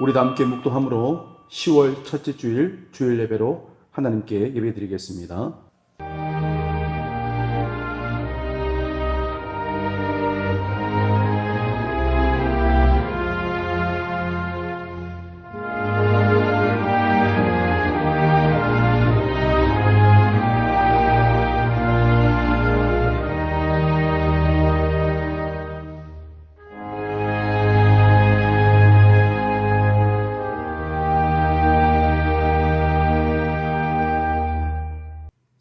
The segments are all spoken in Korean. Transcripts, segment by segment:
우리도 함께 묵도함으로 10월 첫째 주일 주일 예배로 하나님께 예배드리겠습니다.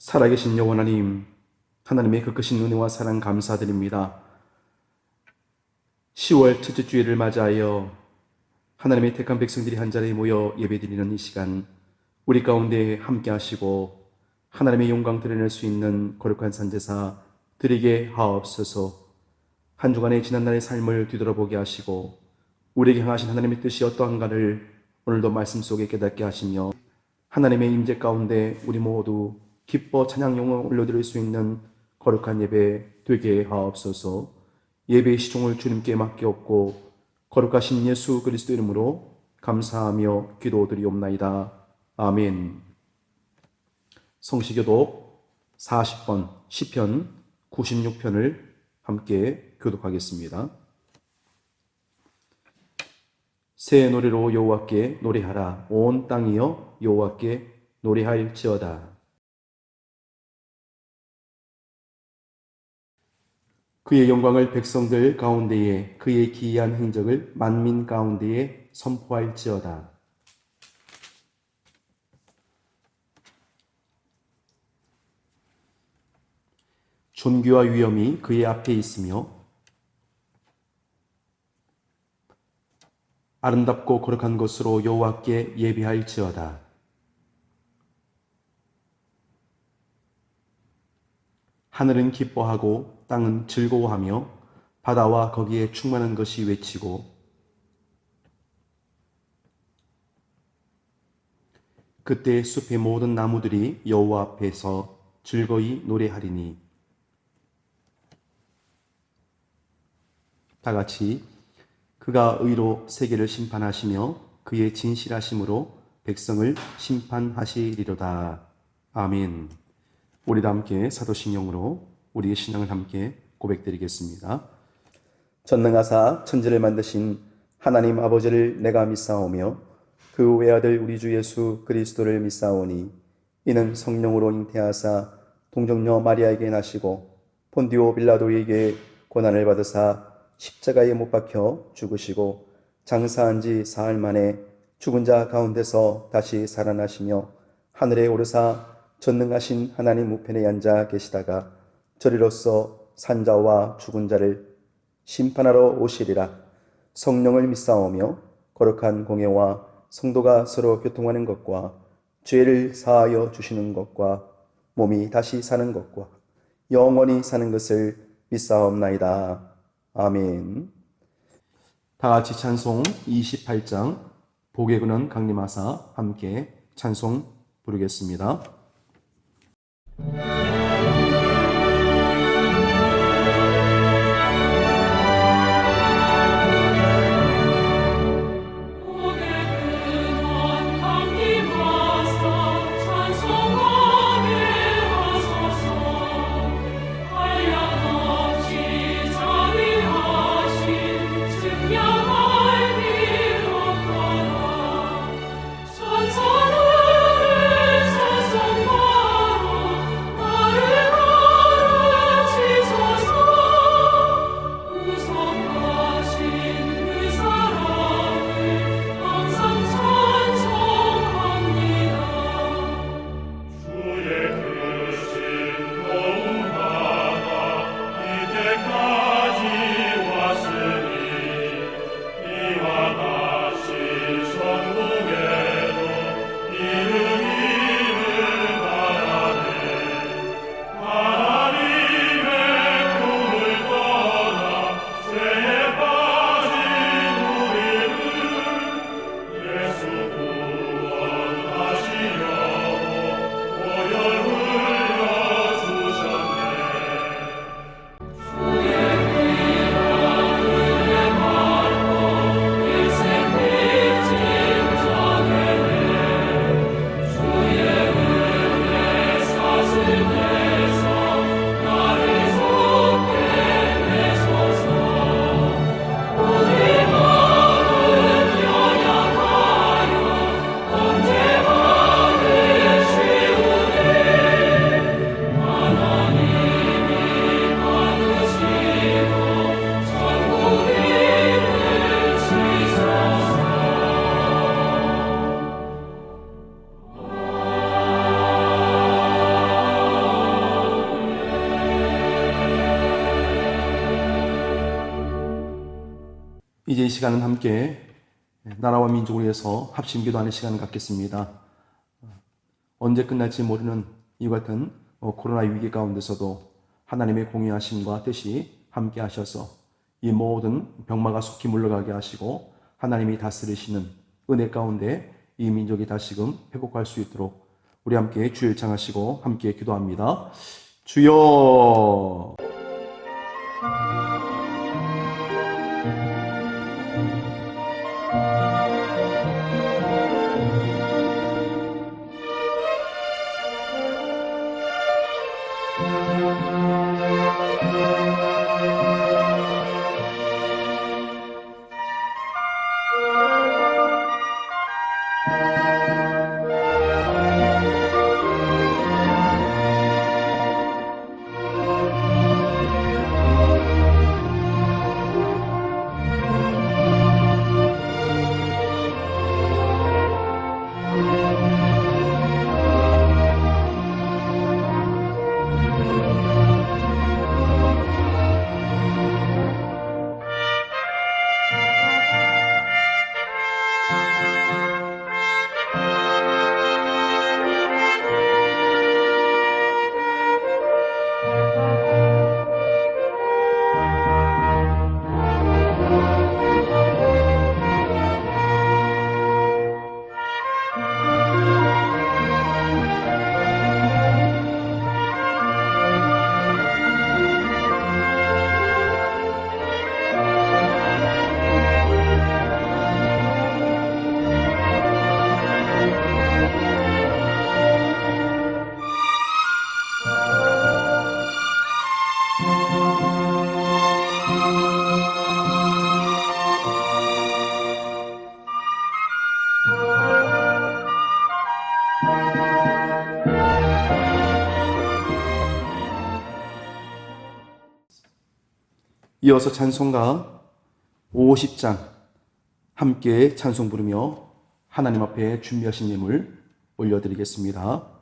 살아계신 여호와 하나님, 하나님의 그 크신 은혜와 사랑 감사드립니다. 10월 첫째 주일을 맞이하여 하나님의 택한 백성들이 한자리에 모여 예배드리는 이 시간, 우리 가운데 함께 하시고 하나님의 영광 드러낼 수 있는 거룩한 선제사 드리게 하옵소서. 한 주간의 지난날의 삶을 뒤돌아보게 하시고 우리에게 향하신 하나님의 뜻이 어떠한가를 오늘도 말씀 속에 깨닫게 하시며 하나님의 임재 가운데 우리 모두 기뻐 찬양 영광을 올려드릴 수 있는 거룩한 예배 되게 하옵소서. 예배의 시종을 주님께 맡기옵고 거룩하신 예수 그리스도 이름으로 감사하며 기도드리옵나이다. 아멘. 성시교독 40번 시편 96편을 함께 교독하겠습니다. 새 노래로 여호와께 노래하라. 온 땅이여 여호와께 노래할지어다. 그의 영광을 백성들 가운데에, 그의 기이한 행적을 만민 가운데에 선포할지어다. 존귀와 위엄이 그의 앞에 있으며 아름답고 거룩한 것으로 여호와께 예배할지어다. 하늘은 기뻐하고 땅은 즐거워하며 바다와 거기에 충만한 것이 외치고 그때 숲의 모든 나무들이 여호와 앞에서 즐거이 노래하리니. 다 같이 그가 의로 세계를 심판하시며 그의 진실하심으로 백성을 심판하시리로다. 아멘. 우리도 함께 사도신경으로 우리의 신앙을 함께 고백드리겠습니다. 전능하사 천지를 만드신 하나님 아버지를 내가 믿사오며 그 외아들 우리 주 예수 그리스도를 믿사오니 이는 성령으로 잉태하사 동정녀 마리아에게 나시고 본디오 빌라도에게 고난을 받으사 십자가에 못 박혀 죽으시고 장사한 지 사흘 만에 죽은 자 가운데서 다시 살아나시며 하늘에 오르사 전능하신 하나님 우편에 앉아 계시다가 저리로서 산자와 죽은 자를 심판하러 오시리라. 성령을 믿사오며 거룩한 공예와 성도가 서로 교통하는 것과 죄를 사하여 주시는 것과 몸이 다시 사는 것과 영원히 사는 것을 믿사옵나이다. 아멘. 다 같이 찬송 28장 복의 근원 강림하사 함께 찬송 부르겠습니다. 천사를 찬송하라. 이제 이 시간은 함께 나라와 민족을 위해서 합심 기도하는 시간을 갖겠습니다. 언제 끝날지 모르는 이 같은 코로나 위기 가운데서도 하나님의 공의하심과 뜻이 함께 하셔서 이 모든 병마가 속히 물러가게 하시고 하나님이 다스리시는 은혜 가운데 이 민족이 다시금 회복할 수 있도록 우리 함께 주일 창하시고 함께 기도합니다. 주여. 이어서 찬송가 50장 함께 찬송 부르며 하나님 앞에 준비하신 예물 올려드리겠습니다.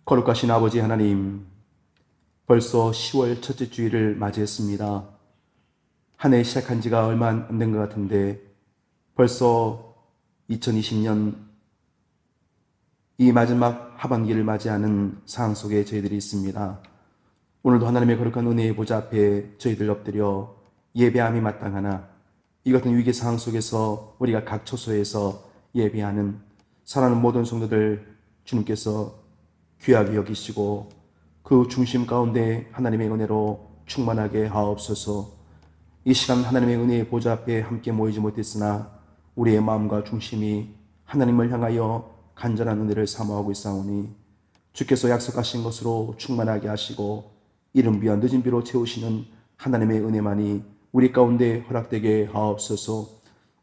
거룩하신 아버지 하나님, 벌써 10월 첫째 주일을 맞이했습니다. 한 해 시작한 지가 얼마 안 된 것 같은데 벌써 2020년 이 마지막 하반기를 맞이하는 상황 속에 저희들이 있습니다. 오늘도 하나님의 거룩한 은혜의 보좌 앞에 저희들 엎드려 예배함이 마땅하나 이 같은 위기 상황 속에서 우리가 각 처소에서 예배하는 사랑하는 모든 성도들 주님께서 귀하게 여기시고 그 중심 가운데 하나님의 은혜로 충만하게 하옵소서. 이 시간 하나님의 은혜의 보좌 앞에 함께 모이지 못했으나 우리의 마음과 중심이 하나님을 향하여 간절한 은혜를 사모하고 있사오니 주께서 약속하신 것으로 충만하게 하시고 이른 비와 늦은 비로 채우시는 하나님의 은혜만이 우리 가운데 허락되게 하옵소서.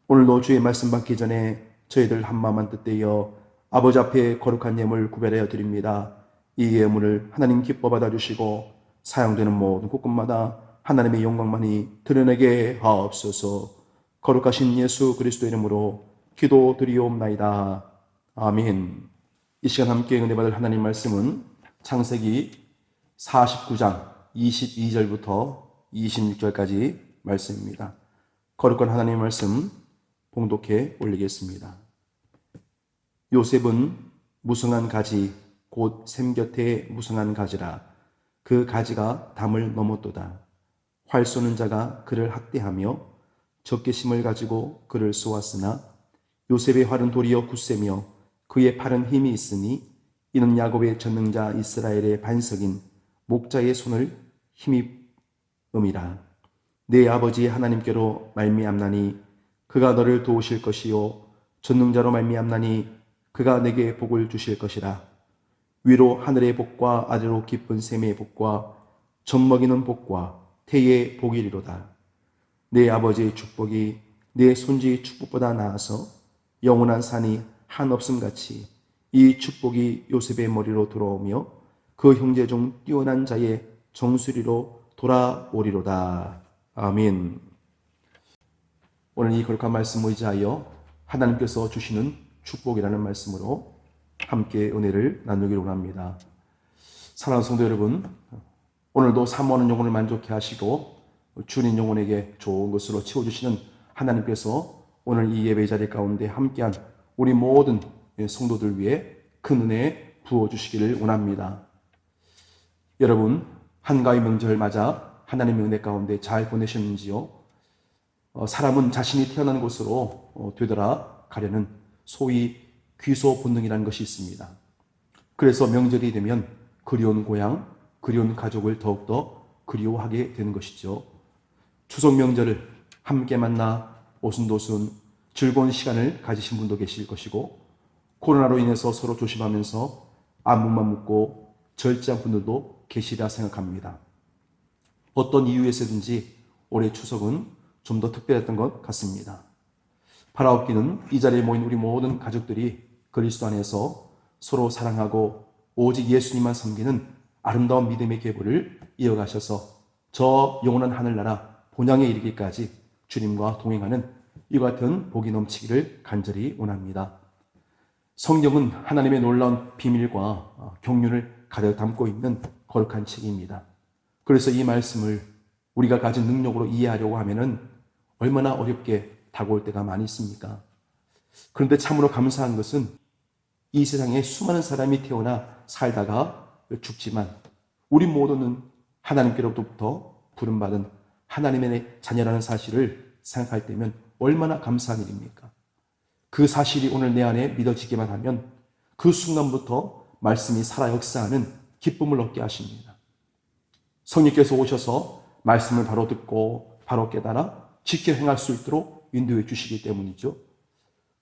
오늘도 주의 말씀 받기 전에 저희들 한마음 한뜻되어 아버지 앞에 거룩한 예물 구별하여 드립니다. 이 예물을 하나님 기뻐 받아주시고 사용되는 모든 곳곳마다 하나님의 영광만이 드러나게 하옵소서. 거룩하신 예수 그리스도 이름으로 기도드리옵나이다. 아멘. 이 시간 함께 은혜 받을 하나님 말씀은 창세기 49장 22절부터 26절까지 말씀입니다. 거룩한 하나님 말씀 봉독해 올리겠습니다. 요셉은 무성한 가지 곧 샘 곁에 무성한 가지라. 그 가지가 담을 넘었도다. 활 쏘는 자가 그를 학대하며 적개심을 가지고 그를 쏘았으나 요셉의 활은 도리어 굳세며 그의 팔은 힘이 있으니 이는 야곱의 전능자 이스라엘의 반석인 목자의 손을 힘입음이라. 내 아버지 하나님께로 말미암나니 그가 너를 도우실 것이요 전능자로 말미암나니 그가 내게 복을 주실 것이라. 위로 하늘의 복과 아래로 깊은 샘의 복과 젖먹이는 복과 태의 복이리로다. 내 아버지의 축복이 내 손지의 축복보다 나아서 영원한 산이 한없음같이 이 축복이 요셉의 머리로 돌아오며 그 형제 중 뛰어난 자의 정수리로 돌아오리로다. 아멘. 오늘 이 거룩한 말씀을 의지하여 하나님께서 주시는 축복이라는 말씀으로 함께 은혜를 나누기를 원합니다. 사랑하는 성도 여러분, 오늘도 사모하는 영혼을 만족케 하시고 주님 영혼에게 좋은 것으로 채워주시는 하나님께서 오늘 이 예배 자리 가운데 함께한 우리 모든 성도들 위해 큰 은혜 부어주시기를 원합니다. 여러분, 한가위 명절 맞아 하나님의 은혜 가운데 잘 보내셨는지요? 사람은 자신이 태어난 곳으로 되돌아가려는 소위 귀소 본능이라는 것이 있습니다. 그래서 명절이 되면 그리운 고향, 그리운 가족을 더욱더 그리워하게 되는 것이죠. 추석 명절을 함께 만나 오순도순 즐거운 시간을 가지신 분도 계실 것이고 코로나로 인해서 서로 조심하면서 안부만 묻고 절제한 분들도 계시리라 생각합니다. 어떤 이유에서든지 올해 추석은 좀 더 특별했던 것 같습니다. 바라옵기는 이 자리에 모인 우리 모든 가족들이 그리스도 안에서 서로 사랑하고 오직 예수님만 섬기는 아름다운 믿음의 계보를 이어가셔서 저 영원한 하늘나라 본향에 이르기까지 주님과 동행하는 이와 같은 복이 넘치기를 간절히 원합니다. 성경은 하나님의 놀라운 비밀과 경륜을 가득 담고 있는 거룩한 책입니다. 그래서 이 말씀을 우리가 가진 능력으로 이해하려고 하면은 얼마나 어렵게 다가올 때가 많이 있습니까? 그런데 참으로 감사한 것은 이 세상에 수많은 사람이 태어나 살다가 죽지만 우리 모두는 하나님께로부터 부름받은 하나님의 자녀라는 사실을 생각할 때면 얼마나 감사한 일입니까? 그 사실이 오늘 내 안에 믿어지기만 하면 그 순간부터 말씀이 살아 역사하는 기쁨을 얻게 하십니다. 성령께서 오셔서 말씀을 바로 듣고 바로 깨달아 지켜 행할 수 있도록 인도해 주시기 때문이죠.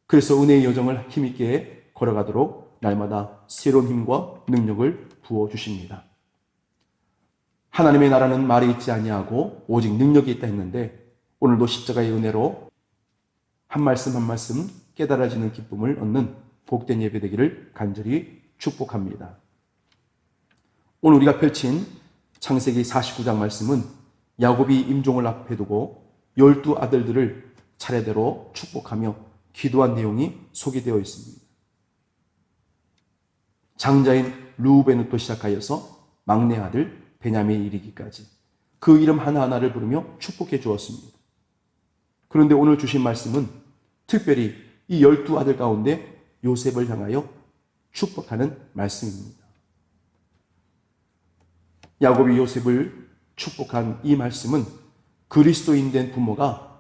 그래서 은혜의 여정을 힘있게 걸어가도록 날마다 새로운 힘과 능력을 부어주십니다. 하나님의 나라는 말이 있지 아니하고 오직 능력이 있다 했는데 오늘도 십자가의 은혜로 한 말씀 한 말씀 깨달아지는 기쁨을 얻는 복된 예배 되기를 간절히 축복합니다. 오늘 우리가 펼친 창세기 49장 말씀은 야곱이 임종을 앞에 두고 12 아들들을 차례대로 축복하며 기도한 내용이 소개되어 있습니다. 장자인 르우벤부터 시작하여서 막내 아들 베냐민에 이르기까지 그 이름 하나하나를 부르며 축복해 주었습니다. 그런데 오늘 주신 말씀은 특별히 이 12아들 가운데 요셉을 향하여 축복하는 말씀입니다. 야곱이 요셉을 축복한 이 말씀은 그리스도인 된 부모가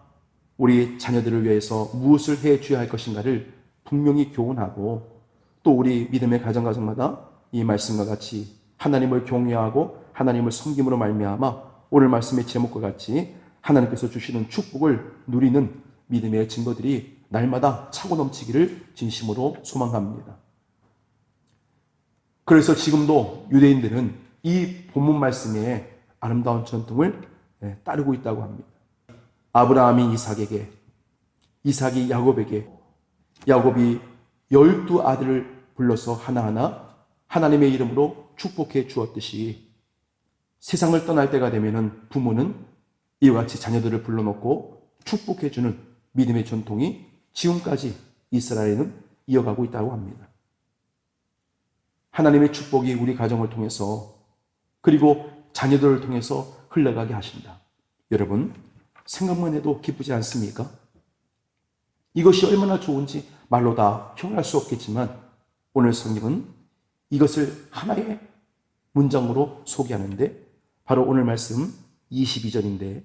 우리 자녀들을 위해서 무엇을 해줘야 할 것인가를 분명히 교훈하고 또 우리 믿음의 가정마다 이 말씀과 같이 하나님을 경외하고 하나님을 섬김으로 말미암아 오늘 말씀의 제목과 같이 하나님께서 주시는 축복을 누리는 믿음의 증거들이 날마다 차고 넘치기를 진심으로 소망합니다. 그래서 지금도 유대인들은 이 본문 말씀의 아름다운 전통을 따르고 있다고 합니다. 아브라함이 이삭에게, 이삭이 야곱에게, 야곱이 12아들을 불러서 하나하나 하나님의 이름으로 축복해 주었듯이 세상을 떠날 때가 되면 부모는 이와 같이 자녀들을 불러놓고 축복해 주는 믿음의 전통이 지금까지 이스라엘은 이어가고 있다고 합니다. 하나님의 축복이 우리 가정을 통해서 그리고 자녀들을 통해서 흘러가게 하신다. 여러분, 생각만 해도 기쁘지 않습니까? 이것이 얼마나 좋은지 말로 다 표현할 수 없겠지만 오늘 성경은 이것을 하나의 문장으로 소개하는데 바로 오늘 말씀 22절인데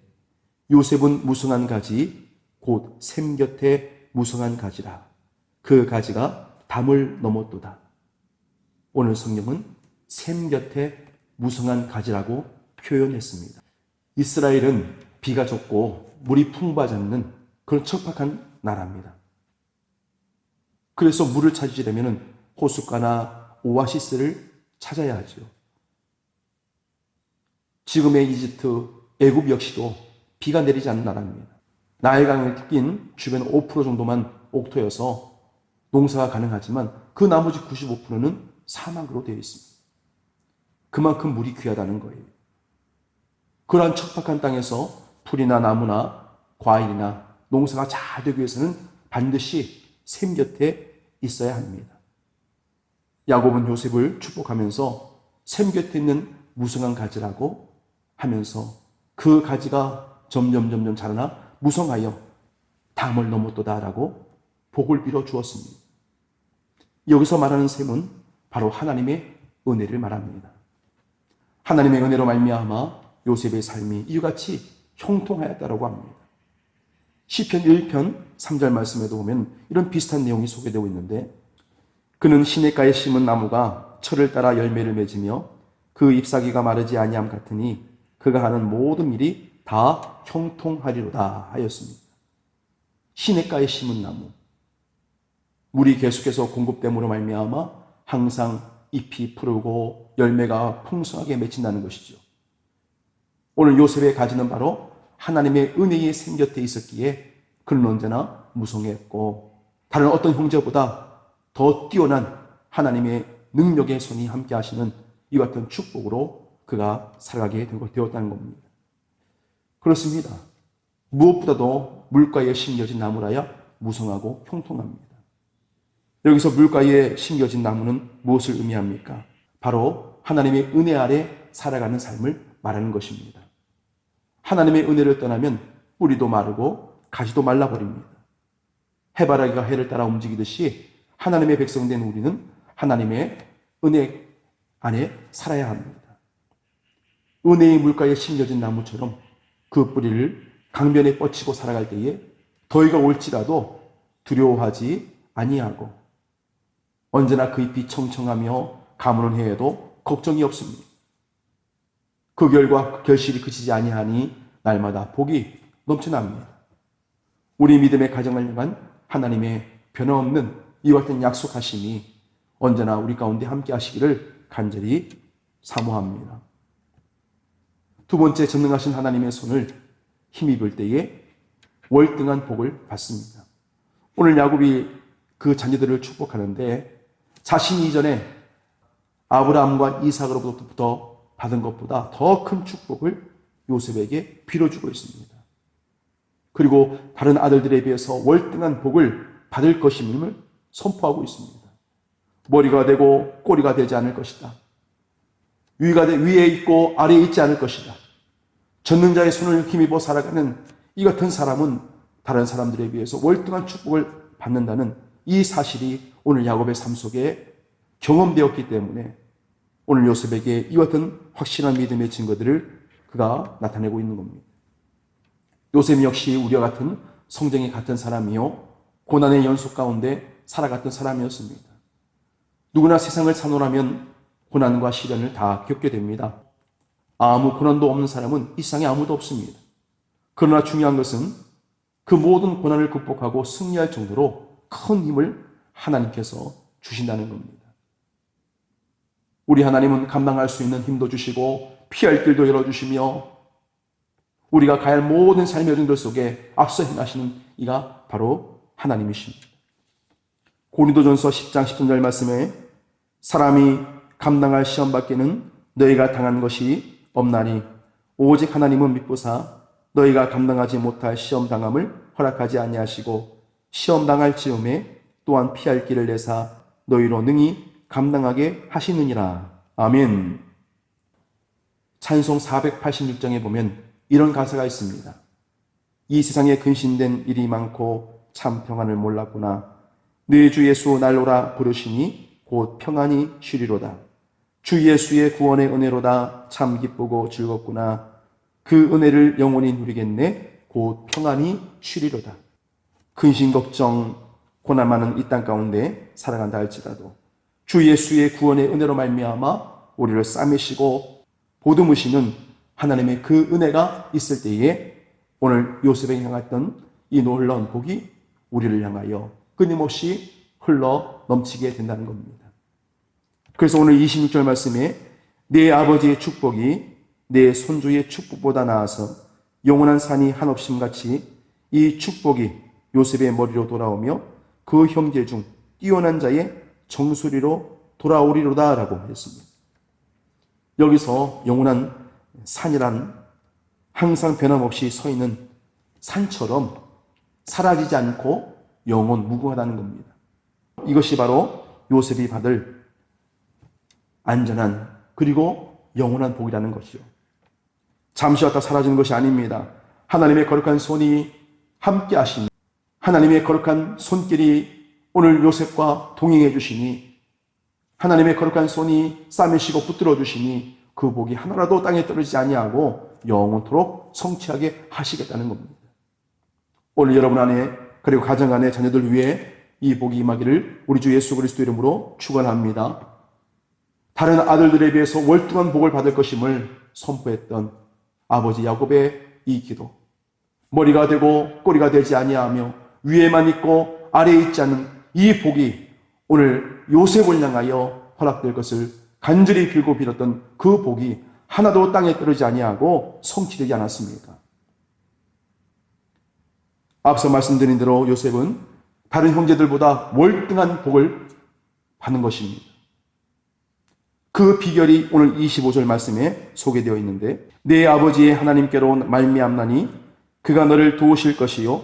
요셉은 무성한 가지 곧 샘 곁에 무성한 가지라 그 가지가 담을 넘었도다. 오늘 성경은 샘 곁에 무성한 가지라고 표현했습니다. 이스라엘은 비가 적고 물이 풍부하지 않는 그런 척박한 나라입니다. 그래서 물을 찾으려면 호숫가나 오아시스를 찾아야 하죠. 지금의 이집트, 애굽 역시도 비가 내리지 않는 나라입니다. 나일강을 낀 주변 5% 정도만 옥토여서 농사가 가능하지만 그 나머지 95%는 사막으로 되어 있습니다. 그만큼 물이 귀하다는 거예요. 그러한 척박한 땅에서 풀이나 나무나 과일이나 농사가 잘 되기 위해서는 반드시 샘 곁에 있어야 합니다. 야곱은 요셉을 축복하면서 샘 곁에 있는 무성한 가지라고 하면서 그 가지가 점점 자라나 무성하여 담을 넘었도다라고 복을 빌어 주었습니다. 여기서 말하는 샘은 바로 하나님의 은혜를 말합니다. 하나님의 은혜로 말미암아 요셉의 삶이 이같이 형통하였다라고 합니다. 시편 1편 3절 말씀에도 보면 이런 비슷한 내용이 소개되고 있는데 그는 시냇가에 심은 나무가 철을 따라 열매를 맺으며 그 잎사귀가 마르지 아니함 같으니 그가 하는 모든 일이 다 형통하리로다 하였습니다. 시냇가에 심은 나무, 물이 계속해서 공급됨으로 말미암아 항상 잎이 푸르고 열매가 풍성하게 맺힌다는 것이죠. 오늘 요셉의 가지는 바로 하나님의 은혜의 샘 곁에 있었기에 그는 언제나 무성했고 다른 어떤 형제보다 더 뛰어난 하나님의 능력의 손이 함께 하시는 이 같은 축복으로 그가 살아가게 되었다는 겁니다. 그렇습니다. 무엇보다도 물가에 심겨진 나무라야 무성하고 형통합니다. 여기서 물가에 심겨진 나무는 무엇을 의미합니까? 바로 하나님의 은혜 아래 살아가는 삶을 말하는 것입니다. 하나님의 은혜를 떠나면 뿌리도 마르고 가지도 말라버립니다. 해바라기가 해를 따라 움직이듯이 하나님의 백성된 우리는 하나님의 은혜 안에 살아야 합니다. 은혜의 물가에 심겨진 나무처럼 그 뿌리를 강변에 뻗치고 살아갈 때에 더위가 올지라도 두려워하지 아니하고 언제나 그 잎이 청청하며 가물은 해에도 걱정이 없습니다. 그 결과 결실이 그치지 아니하니 날마다 복이 넘쳐납니다. 우리 믿음의 가정을 향한 하나님의 변함없는 이와 같은 약속하심이 언제나 우리 가운데 함께 하시기를 간절히 사모합니다. 두 번째, 전능하신 하나님의 손을 힘입을 때에 월등한 복을 받습니다. 오늘 야곱이 그 자녀들을 축복하는데 자신이 이전에 아브라함과 이삭으로부터 받은 것보다 더 큰 축복을 요셉에게 빌어주고 있습니다. 그리고 다른 아들들에 비해서 월등한 복을 받을 것임을 선포하고 있습니다. 머리가 되고 꼬리가 되지 않을 것이다. 위에 있고 아래에 있지 않을 것이다. 전능자의 손을 힘입어 살아가는 이 같은 사람은 다른 사람들에 비해서 월등한 축복을 받는다는 이 사실이 오늘 야곱의 삶 속에 경험되었기 때문에 오늘 요셉에게 이와 같은 확실한 믿음의 증거들을 그가 나타내고 있는 겁니다. 요셉 역시 우리와 같은 성정이 같은 사람이요, 고난의 연속 가운데 살아갔던 사람이었습니다. 누구나 세상을 사노라면 고난과 시련을 다 겪게 됩니다. 아무 고난도 없는 사람은 이 세상에 아무도 없습니다. 그러나 중요한 것은 그 모든 고난을 극복하고 승리할 정도로 큰 힘을 하나님께서 주신다는 겁니다. 우리 하나님은 감당할 수 있는 힘도 주시고 피할 길도 열어주시며 우리가 가야 할 모든 삶의 여정들 속에 앞서 행하시는 이가 바로 하나님이십니다. 고린도전서 10장 13절 말씀에 사람이 감당할 시험 밖에는 너희가 당한 것이 없나니 오직 하나님은 미쁘사 너희가 감당하지 못할 시험 당함을 허락하지 아니하시고 시험 당할 즈음에 또한 피할 길을 내사 너희로 능히 감당하게 하시느니라. 아멘. 찬송 486장에 보면 이런 가사가 있습니다. 이 세상에 근신된 일이 많고 참 평안을 몰랐구나. 네 주 예수 날로라 부르시니 곧 평안히 쉬리로다. 주 예수의 구원의 은혜로다. 참 기쁘고 즐겁구나. 그 은혜를 영원히 누리겠네. 곧 평안히 쉬리로다. 근심 걱정 고난 많은 이 땅 가운데 살아간다 할지라도 주 예수의 구원의 은혜로 말미암아 우리를 싸매시고 보듬으시는 하나님의 그 은혜가 있을 때에 오늘 요셉에게 향했던 이 놀라운 복이 우리를 향하여 끊임없이 흘러 넘치게 된다는 겁니다. 그래서 오늘 26절 말씀에 내 아버지의 축복이 내 손주의 축복보다 나아서 영원한 산이 한없음같이 이 축복이 요셉의 머리로 돌아오며 그 형제 중 뛰어난 자의 정수리로 돌아오리로다 라고 했습니다. 여기서 영원한 산이란 항상 변함없이 서 있는 산처럼 사라지지 않고 영원 무궁하다는 겁니다. 이것이 바로 요셉이 받을 안전한 그리고 영원한 복이라는 것이요. 잠시 왔다 사라지는 것이 아닙니다. 하나님의 거룩한 손이 함께 하시니 하나님의 거룩한 손길이 오늘 요셉과 동행해 주시니 하나님의 거룩한 손이 싸매시고 붙들어 주시니 그 복이 하나라도 땅에 떨어지지 아니하고 영원토록 성취하게 하시겠다는 겁니다. 오늘 여러분 안에 그리고 가정 안에 자녀들 위해 이 복이 임하기를 우리 주 예수 그리스도 이름으로 축원합니다. 다른 아들들에 비해서 월등한 복을 받을 것임을 선포했던 아버지 야곱의 이 기도, 머리가 되고 꼬리가 되지 아니하며 위에만 있고 아래에 있지 않은 이 복이 오늘 요셉을 향하여 허락될 것을 간절히 빌고 빌었던 그 복이 하나도 땅에 떨어지지 아니하고 성취되지 않았습니까? 앞서 말씀드린 대로 요셉은 다른 형제들보다 월등한 복을 받는 것입니다. 그 비결이 오늘 25절 말씀에 소개되어 있는데 내 아버지의 하나님께로 말미암나니 그가 너를 도우실 것이요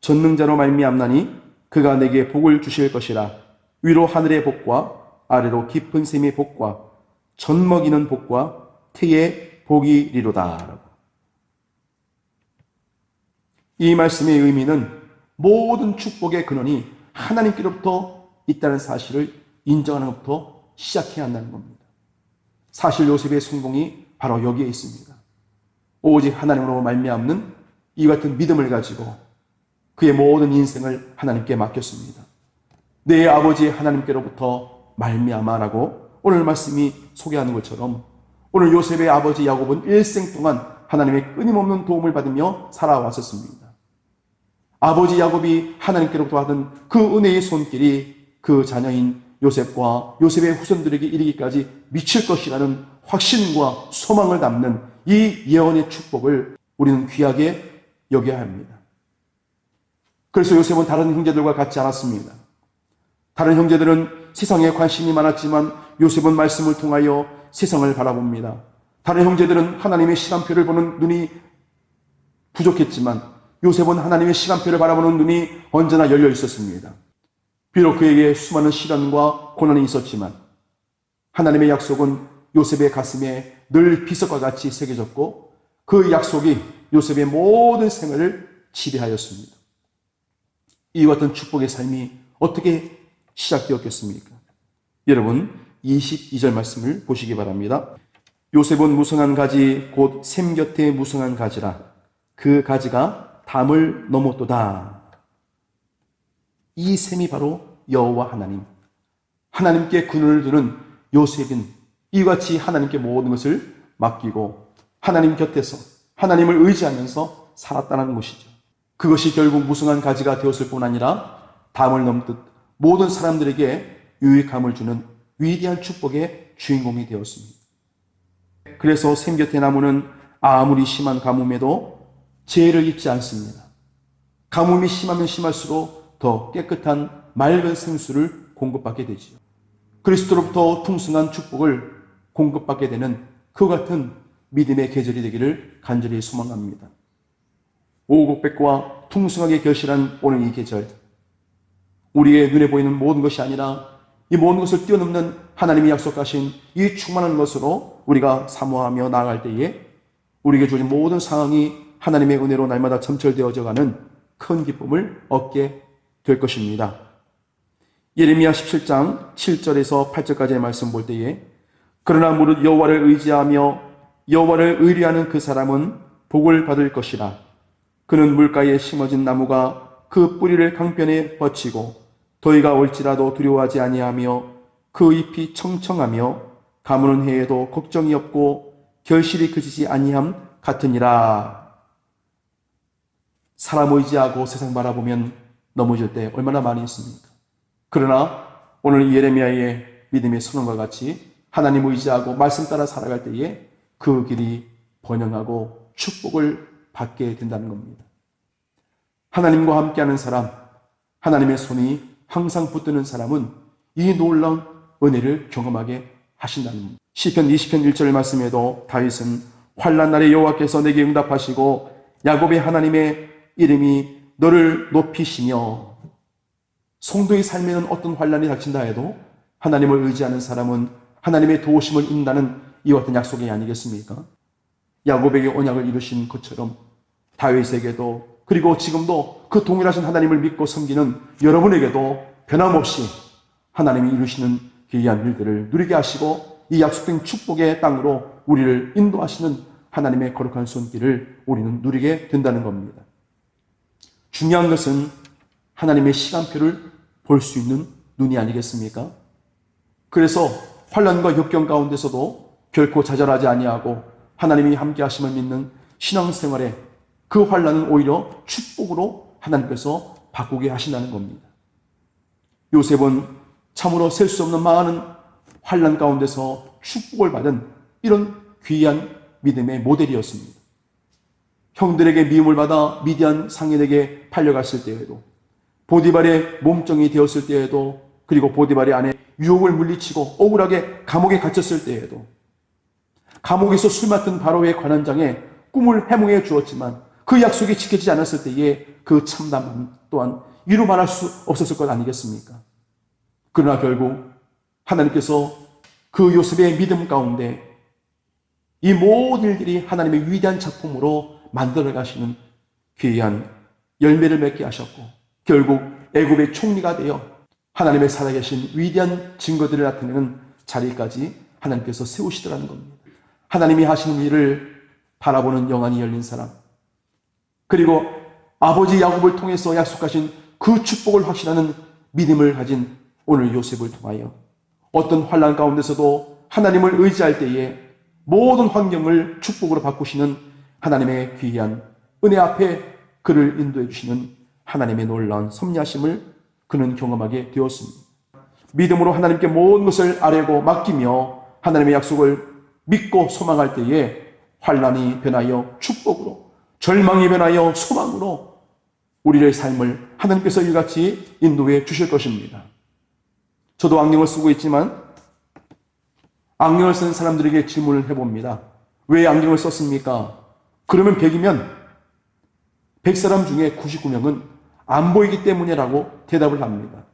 전능자로 말미암나니 그가 내게 복을 주실 것이라. 위로 하늘의 복과 아래로 깊은 샘의 복과 젖 먹이는 복과 태의 복이리로다. 이 말씀의 의미는 모든 축복의 근원이 하나님께로부터 있다는 사실을 인정하는 것부터 시작해야 한다는 겁니다. 사실 요셉의 성공이 바로 여기에 있습니다. 오직 하나님으로 말미암는 이 같은 믿음을 가지고 그의 모든 인생을 하나님께 맡겼습니다. 내 아버지 하나님께로부터 말미암아라고 오늘 말씀이 소개하는 것처럼 오늘 요셉의 아버지 야곱은 일생 동안 하나님의 끊임없는 도움을 받으며 살아왔었습니다. 아버지 야곱이 하나님께로부터 받은 그 은혜의 손길이 그 자녀인 요셉과 요셉의 후손들에게 이르기까지 미칠 것이라는 확신과 소망을 담는 이 예언의 축복을 우리는 귀하게 여겨야 합니다. 그래서 요셉은 다른 형제들과 같지 않았습니다. 다른 형제들은 세상에 관심이 많았지만 요셉은 말씀을 통하여 세상을 바라봅니다. 다른 형제들은 하나님의 시간표를 보는 눈이 부족했지만 요셉은 하나님의 시간표를 바라보는 눈이 언제나 열려 있었습니다. 비록 그에게 수많은 시련과 고난이 있었지만 하나님의 약속은 요셉의 가슴에 늘 비석과 같이 새겨졌고 그 약속이 요셉의 모든 생활을 지배하였습니다. 이와 같은 축복의 삶이 어떻게 시작되었겠습니까? 여러분 22절 말씀을 보시기 바랍니다. 요셉은 무성한 가지 곧 샘 곁에 무성한 가지라 그 가지가 담을 넘었도다. 이 샘이 바로 여호와 하나님, 하나님께 그늘을 두는 요셉은 이와 같이 하나님께 모든 것을 맡기고 하나님 곁에서 하나님을 의지하면서 살았다는 것이죠. 그것이 결국 무성한 가지가 되었을 뿐 아니라 담을 넘듯 모든 사람들에게 유익함을 주는 위대한 축복의 주인공이 되었습니다. 그래서 샘 곁의 나무는 아무리 심한 가뭄에도 재해를 입지 않습니다. 가뭄이 심하면 심할수록 더 깨끗한 맑은 생수를 공급받게 되지요. 그리스도로부터 풍성한 축복을 공급받게 되는 그와 같은 믿음의 계절이 되기를 간절히 소망합니다. 오곡백과 풍성하게 결실한 오늘 이 계절, 우리의 눈에 보이는 모든 것이 아니라 이 모든 것을 뛰어넘는 하나님이 약속하신 이 충만한 것으로 우리가 사모하며 나아갈 때에 우리에게 주어진 모든 상황이 하나님의 은혜로 날마다 점철되어져가는 큰 기쁨을 얻게 될 것입니다. 예레미야 17장 7절에서 8절까지의 말씀 볼 때에 그러나 무릇 여호와를 의지하며 여호와를 의뢰하는 그 사람은 복을 받을 것이라. 그는 물가에 심어진 나무가 그 뿌리를 강변에 뻗치고 더위가 올지라도 두려워하지 아니하며 그 잎이 청청하며 가무는 해에도 걱정이 없고 결실이 그치지 아니함 같으니라. 사람 의지하고 세상 바라보면 넘어질 때 얼마나 많이 있습니까? 그러나 오늘 예레미야의 믿음의 선언과 같이 하나님 의지하고 말씀 따라 살아갈 때에 그 길이 번영하고 축복을 받게 된다는 겁니다. 하나님과 함께하는 사람, 하나님의 손이 항상 붙드는 사람은 이 놀라운 은혜를 경험하게 하신다는 겁니다. 시편 20편 1절 말씀에도 다윗은 환난 날에 여호와께서 내게 응답하시고 야곱의 하나님의 이름이 너를 높이시며, 성도의 삶에는 어떤 환난이 닥친다 해도 하나님을 의지하는 사람은 하나님의 도우심을 입는다는 이와 같은 약속이 아니겠습니까? 야곱에게 언약을 이루신 것처럼 다윗에게도, 그리고 지금도 그 동일하신 하나님을 믿고 섬기는 여러분에게도 변함없이 하나님이 이루시는 귀한 일들을 누리게 하시고 이 약속된 축복의 땅으로 우리를 인도하시는 하나님의 거룩한 손길을 우리는 누리게 된다는 겁니다. 중요한 것은 하나님의 시간표를 볼 수 있는 눈이 아니겠습니까? 그래서 환난과 역경 가운데서도 결코 좌절하지 아니하고 하나님이 함께 하심을 믿는 신앙생활에 그 환난은 오히려 축복으로 하나님께서 바꾸게 하신다는 겁니다. 요셉은 참으로 셀 수 없는 많은 환난 가운데서 축복을 받은 이런 귀한 믿음의 모델이었습니다. 형들에게 미움을 받아 미디안 상인에게 팔려갔을 때에도, 보디발의 몸종이 되었을 때에도, 그리고 보디발의 아내 유혹을 물리치고 억울하게 감옥에 갇혔을 때에도, 감옥에서 술 맡은 바로의 관원장에 꿈을 해몽해 주었지만 그 약속이 지켜지지 않았을 때에 그 참담함 또한 이루 말할 수 없었을 것 아니겠습니까? 그러나 결국 하나님께서 그 요셉의 믿음 가운데 이 모든 일들이 하나님의 위대한 작품으로 만들어 가시는 귀한 열매를 맺게 하셨고, 결국 애굽의 총리가 되어 하나님의 살아계신 위대한 증거들을 나타내는 자리까지 하나님께서 세우시더라는 겁니다. 하나님이 하시는 일을 바라보는 영안이 열린 사람, 그리고 아버지 야곱을 통해서 약속하신 그 축복을 확신하는 믿음을 가진 오늘 요셉을 통하여 어떤 환난 가운데서도 하나님을 의지할 때에 모든 환경을 축복으로 바꾸시는 하나님의 귀한 은혜 앞에 그를 인도해 주시는 하나님의 놀라운 섭리하심을 그는 경험하게 되었습니다. 믿음으로 하나님께 모든 것을 아뢰고 맡기며 하나님의 약속을 믿고 소망할 때에 환난이 변하여 축복으로, 절망이 변하여 소망으로 우리의 삶을 하나님께서 이같이 인도해 주실 것입니다. 저도 안경을 쓰고 있지만 안경을 쓴 사람들에게 질문을 해봅니다. 왜 안경을 썼습니까? 그러면 100이면 100사람 중에 99명은 안 보이기 때문이라고 대답을 합니다.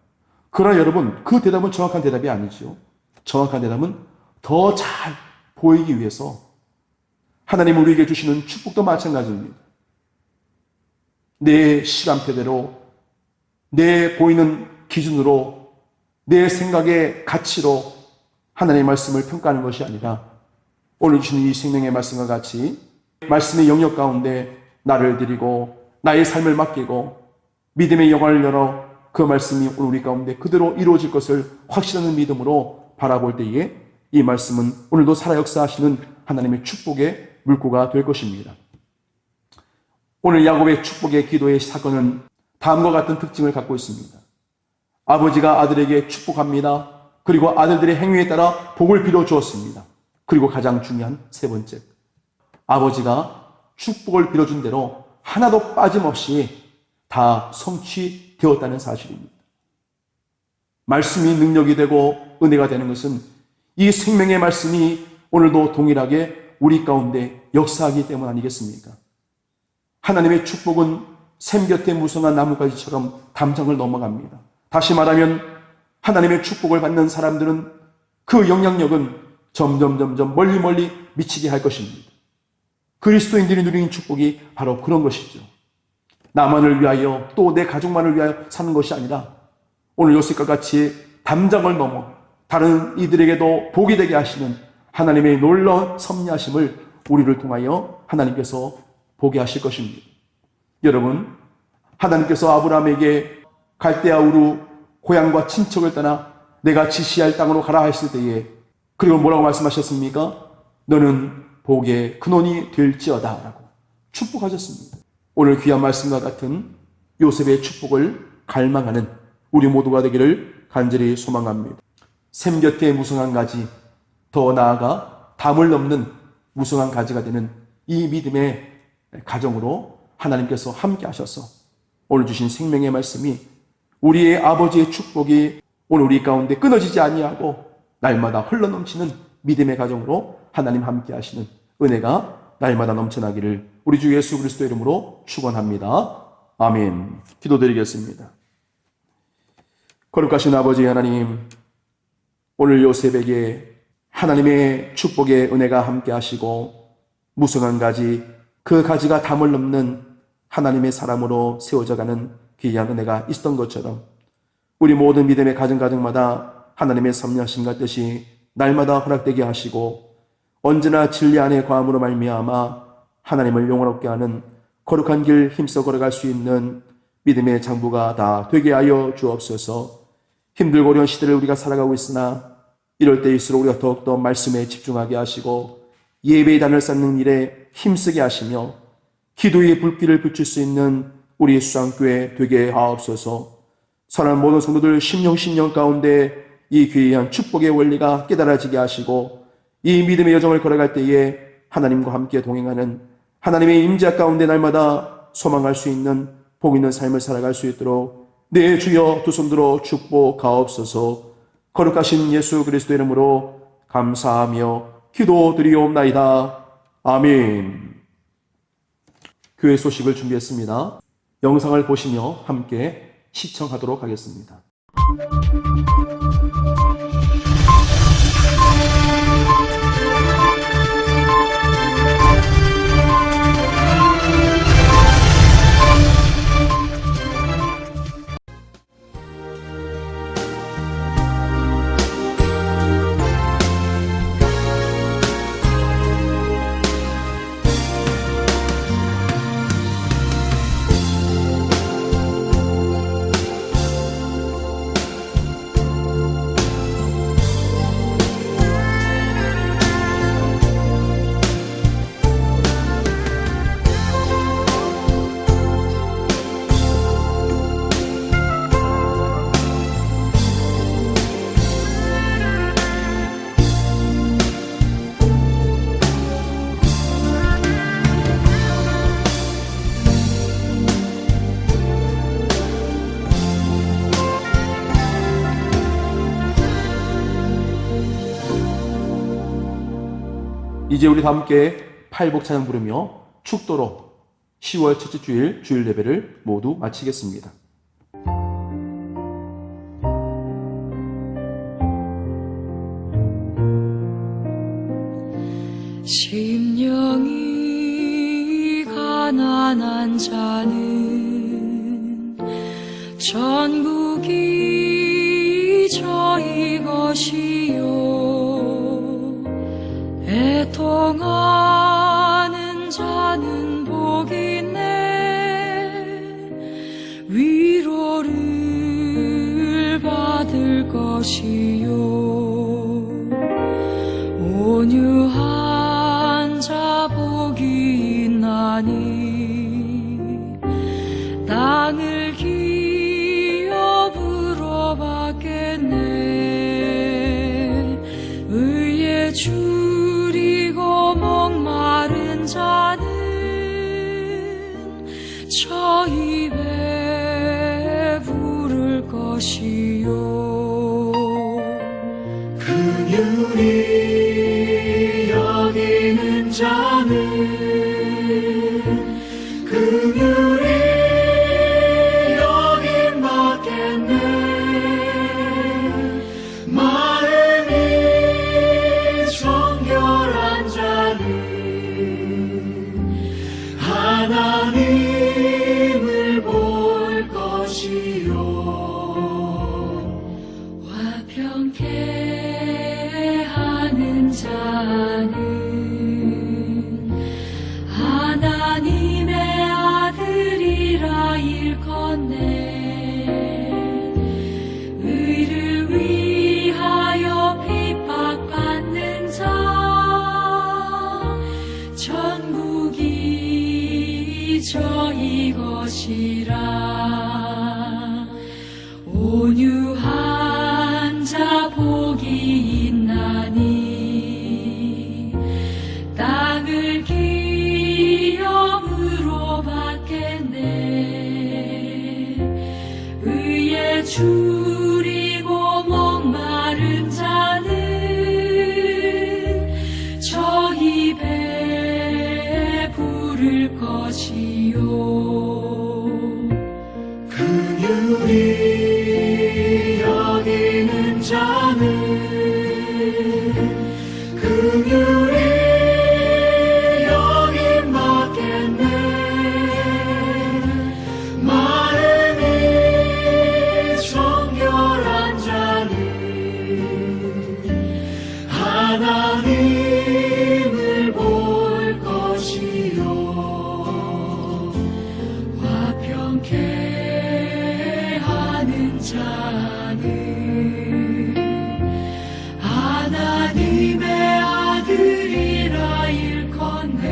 그러나 여러분, 그 대답은 정확한 대답이 아니죠. 정확한 대답은 더 잘 보이기 위해서 하나님 우리에게 주시는 축복도 마찬가지입니다. 내 시간표대로, 내 보이는 기준으로, 내 생각의 가치로 하나님의 말씀을 평가하는 것이 아니라 오늘 주시는 이 생명의 말씀과 같이 말씀의 영역 가운데 나를 드리고 나의 삶을 맡기고 믿음의 영화를 열어 그 말씀이 우리 가운데 그대로 이루어질 것을 확신하는 믿음으로 바라볼 때에 이 말씀은 오늘도 살아 역사하시는 하나님의 축복의 물고가 될 것입니다. 오늘 야곱의 축복의 기도의 사건은 다음과 같은 특징을 갖고 있습니다. 아버지가 아들에게 축복합니다. 그리고 아들들의 행위에 따라 복을 빌어 주었습니다. 그리고 가장 중요한 세 번째, 아버지가 축복을 빌어준 대로 하나도 빠짐없이 다 성취되었다는 사실입니다. 말씀이 능력이 되고 은혜가 되는 것은 이 생명의 말씀이 오늘도 동일하게 우리 가운데 역사하기 때문 아니겠습니까? 하나님의 축복은 샘 곁에 무성한 나뭇가지처럼 담장을 넘어갑니다. 다시 말하면 하나님의 축복을 받는 사람들은 그 영향력은 점점 멀리 미치게 할 것입니다. 그리스도인들이 누리는 축복이 바로 그런 것이죠. 나만을 위하여 또 내 가족만을 위하여 사는 것이 아니라 오늘 요셉과 같이 담장을 넘어 다른 이들에게도 복이 되게 하시는 하나님의 놀라운 섭리하심을 우리를 통하여 하나님께서 보게 하실 것입니다. 여러분, 하나님께서 아브라함에게 갈대아 우루 고향과 친척을 떠나 내가 지시할 땅으로 가라 했을 때에 그리고 뭐라고 말씀하셨습니까? 너는 복의 근원이 될지어다 라고 축복하셨습니다. 오늘 귀한 말씀과 같은 요셉의 축복을 갈망하는 우리 모두가 되기를 간절히 소망합니다. 샘 곁에 무성한 가지, 더 나아가 담을 넘는 무성한 가지가 되는 이 믿음의 가정으로 하나님께서 함께 하셔서 오늘 주신 생명의 말씀이 우리의 아버지의 축복이 오늘 우리 가운데 끊어지지 아니하고 날마다 흘러넘치는 믿음의 가정으로 하나님 함께 하시는 은혜가 날마다 넘쳐나기를 우리 주 예수 그리스도 이름으로 축원합니다. 아멘. 기도드리겠습니다. 거룩하신 아버지 하나님, 오늘 요셉에게 하나님의 축복의 은혜가 함께 하시고 무성한 가지, 그 가지가 담을 넘는 하나님의 사람으로 세워져가는 귀한 은혜가 있었던 것처럼 우리 모든 믿음의 가정마다 하나님의 섭리하심과 뜻이 날마다 허락되게 하시고 언제나 진리 안에 거함으로 말미암아 하나님을 영원롭게 하는 거룩한 길 힘써 걸어갈 수 있는 믿음의 장부가 다 되게 하여 주옵소서. 힘들고 어려운 시대를 우리가 살아가고 있으나 이럴 때일수록 우리가 더욱더 말씀에 집중하게 하시고 예배의 단을 쌓는 일에 힘쓰게 하시며 기도의 불길을 붙일 수 있는 우리 수양교회 되게 하옵소서. 사랑하는 모든 성도들 심령 가운데 이 귀한 축복의 원리가 깨달아지게 하시고 이 믿음의 여정을 걸어갈 때에 하나님과 함께 동행하는 하나님의 임재 가운데 날마다 소망할 수 있는 복 있는 삶을 살아갈 수 있도록 내 주여 두 손 들어 축복하옵소서. 거룩하신 예수 그리스도 이름으로 감사하며 기도드리옵나이다. 아멘. 교회 소식을 준비했습니다. 영상을 보시며 함께 시청하도록 하겠습니다. 이제 우리 다 함께 팔복 찬양 부르며 축도로 10월 첫째 주일 예배를 모두 마치겠습니다. 심령이 가난한 자는 전국이 저희 것이요, 애통하는 자는 복이 있네, 위로를 받을 것이요, 온유한 자 복이 있나니 땅을 기업으로 받겠네. 의에 줄이고 목마른 자는 저 입에 부를 것이요, 긍휼히 여기는 자는 긍휼히 여김 받겠네. 마음이 정결한 자는 하나님을 볼 것이요, 화평케 하는 자는 하나님의 아들이라 일컫네. 의를 위하여 핍박받는 자 전국이 저희 것이라. 온유한 자 복이 있나니 땅을 기업으로 받겠네. 의에 줄이고 목마른 자는 저 입에 부를 것이요, 긍휼히 여기는 자는 긍휼히 여김 받겠네. 마음이 정결한 자는 하나님을 볼 것이요, 화평케 하는 자는 하나님의 아들이라 일컫네.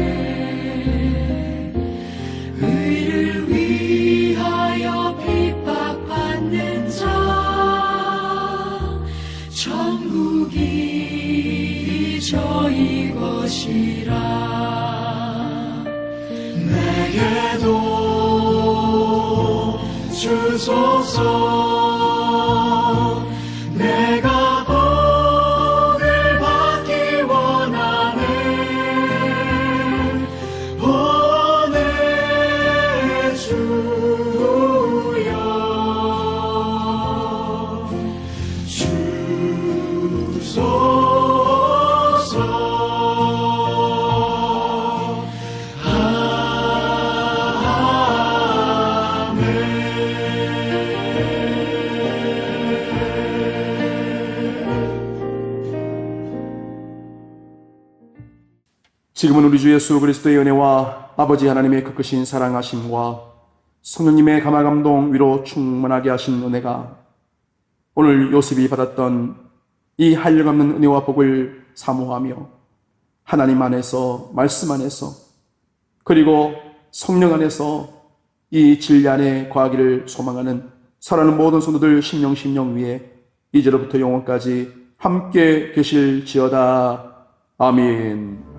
의를 위하여 핍박받는 자 전국이 저희 것이라. 내게도 주소서. 내가 복을 받기 원하네. 내 주여, 주소서. 지금은 우리 주 예수 그리스도의 은혜와 아버지 하나님의 그 크신 사랑하심과 성령님의 감화감동 위로 충만하게 하신 은혜가 오늘 요셉이 받았던 이 한량없는 은혜와 복을 사모하며 하나님 안에서, 말씀 안에서, 그리고 성령 안에서 이 진리 안에 거하기를 소망하는 사랑하는 모든 성도들 심령 위에 이제로부터 영원까지 함께 계실지어다. 아멘.